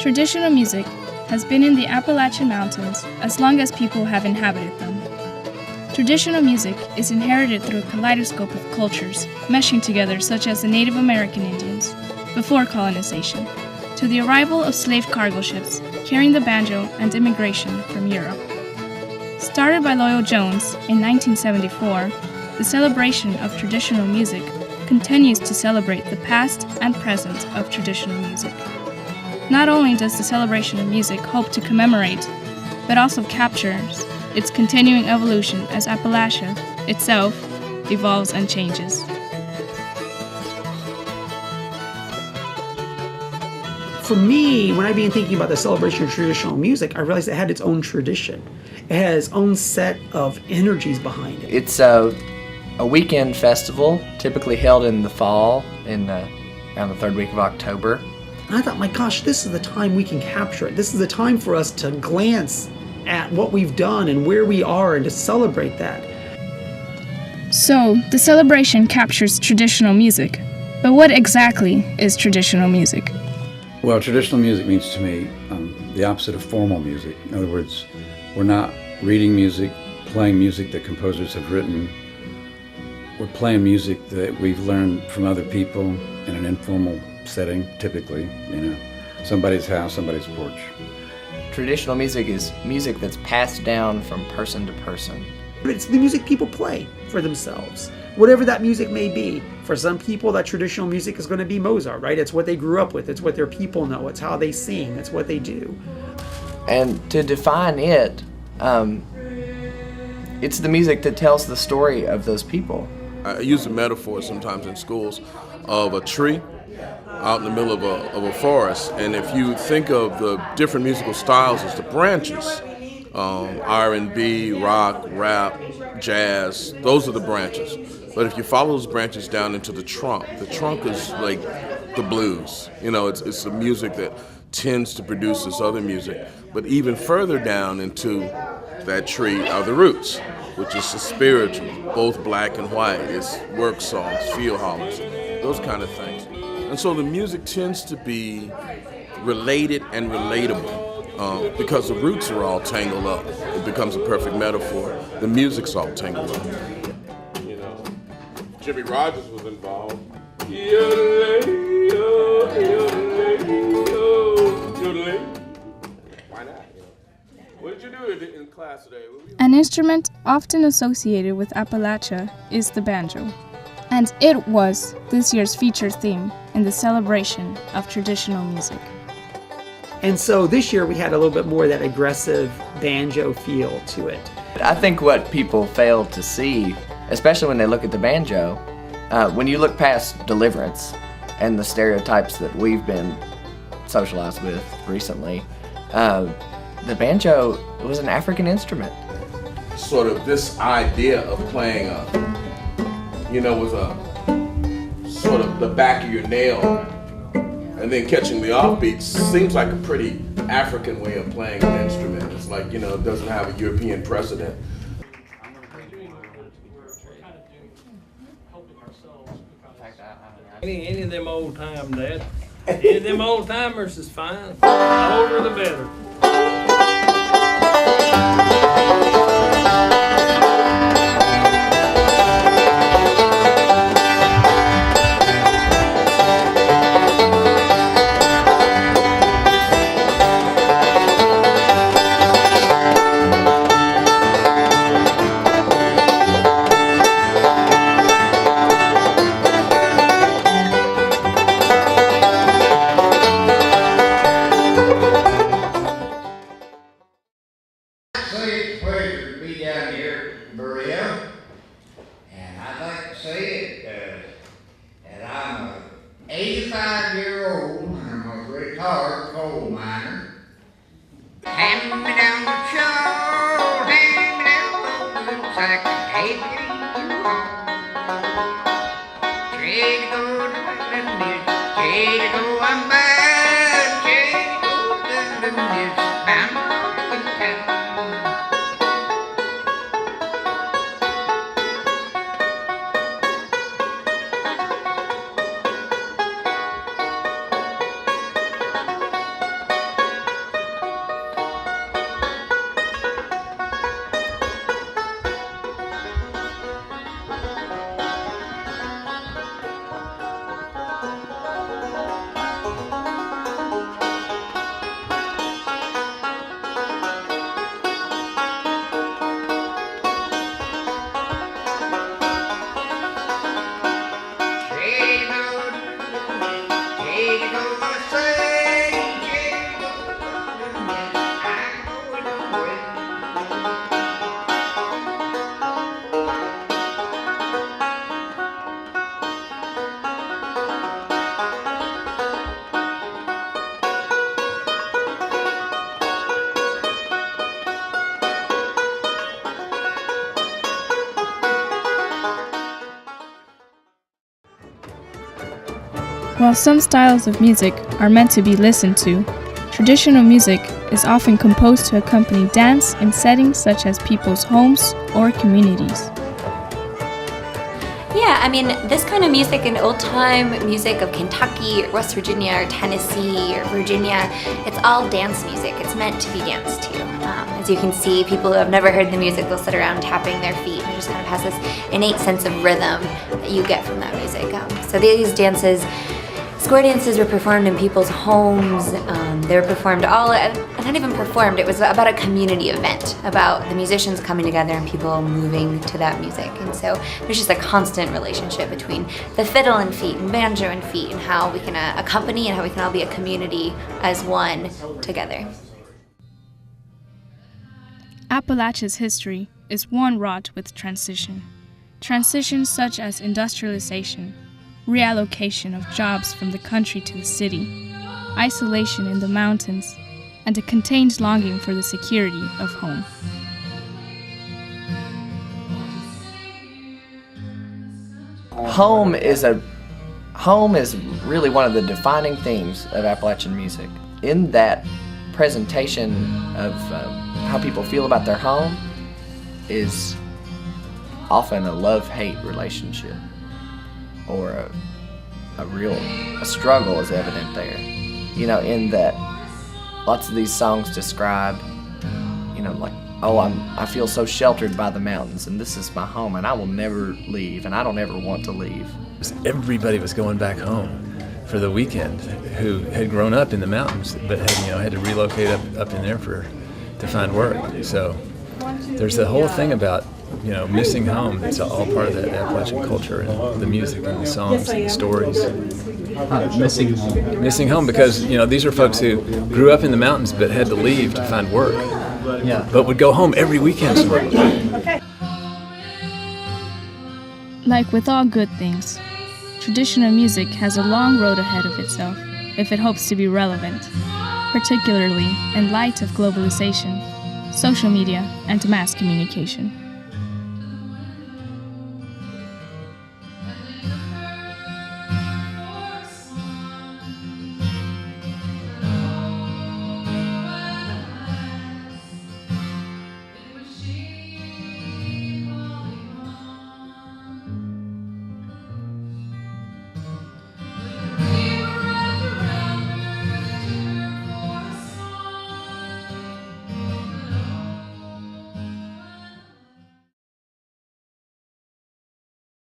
Traditional music has been in the Appalachian Mountains as long as people have inhabited them. Traditional music is inherited through a kaleidoscope of cultures, meshing together such as the Native American Indians, before colonization, to the arrival of slave cargo ships carrying the banjo and immigration from Europe. Started by Loyal Jones in 1974, the celebration of traditional music continues to celebrate the past and present of traditional music. Not only does the celebration of music hope to commemorate, but also captures its continuing evolution as Appalachia itself evolves and changes. For me, when I began thinking about the celebration of traditional music, I realized it had its own tradition. It has its own set of energies behind it. It's a weekend festival, typically held in the fall, around the third week of October. And I thought, my gosh, this is the time we can capture it. This is the time for us to glance at what we've done and where we are and to celebrate that. So, the celebration captures traditional music. But what exactly is traditional music? Well, traditional music means to me the opposite of formal music. In other words, we're not reading music, playing music that composers have written. We're playing music that we've learned from other people in an informal setting, typically, somebody's house, somebody's porch. Traditional music is music that's passed down from person to person. It's the music people play for themselves, whatever that music may be. For some people, that traditional music is going to be Mozart, right? It's what they grew up with. It's what their people know. It's how they sing. It's what they do. And to define it, it's the music that tells the story of those people. I use a metaphor sometimes in schools of a tree out in the middle of a forest, and if you think of the different musical styles as the branches, R&B, rock, rap, jazz, those are the branches. But if you follow those branches down into the trunk is like the blues. It's the music that tends to produce this other music. But even further down into that tree are the roots, which is the spiritual, both black and white. It's work songs, field hollers, those kind of things. And so the music tends to be related and relatable because the roots are all tangled up. It becomes a perfect metaphor. The music's all tangled up. Jimmy Rogers was involved. Why not? What did you do in class today? An instrument often associated with Appalachia is the banjo, and it was this year's feature theme in the celebration of traditional music. And so this year we had a little bit more of that aggressive banjo feel to it. I think what people fail to see, especially when they look at the banjo, when you look past Deliverance and the stereotypes that we've been socialized with recently, the banjo was an African instrument. Sort of this idea of playing with a sort of the back of your nail and then catching the offbeats seems like a pretty African way of playing an instrument. It's like, it doesn't have a European precedent. Any of them old time, Dad. Any of them old timers is fine. The older the better. It's a pleasure to be down here in Berea, and I'd like to say that I'm 85-year-old and I'm a retired coal miner. Hand me down the shore, hand me down the woods, I can take you home. Trade to go to London, trade to go, I'm bound, trade to go to London, bound to town. While some styles of music are meant to be listened to, traditional music is often composed to accompany dance in settings such as people's homes or communities. Yeah, I mean, this kind of music and old-time music of Kentucky, or West Virginia, or Tennessee, or Virginia, it's all dance music. It's meant to be danced to. As you can see, people who have never heard the music will sit around tapping their feet, and it just kind of has this innate sense of rhythm that you get from that music. So these dances, square dances, were performed in people's homes. They were performed not even performed, it was about a community event, about the musicians coming together and people moving to that music. And so there's just a constant relationship between the fiddle and feet and banjo and feet and how we can accompany and how we can all be a community as one together. Appalachia's history is one wrought with transition. Transitions such as industrialization, reallocation of jobs from the country to the city, isolation in the mountains, and a contained longing for the security of home. Home is really one of the defining themes of Appalachian music. In that presentation of how people feel about their home is often a love-hate relationship, or a struggle is evident there. You know, in that lots of these songs describe, you know, like, oh, I feel so sheltered by the mountains, and this is my home, and I will never leave, and I don't ever want to leave. Everybody was going back home for the weekend who had grown up in the mountains, but had to relocate up in there to find work. So there's the whole thing about, missing home. It's all part of that Appalachian culture and the music and the songs and the stories. Missing home. Missing home because, these are folks who grew up in the mountains but had to leave to find work. Yeah. But would go home every weekend. Like with all good things, traditional music has a long road ahead of itself if it hopes to be relevant, particularly in light of globalization, social media, and mass communication.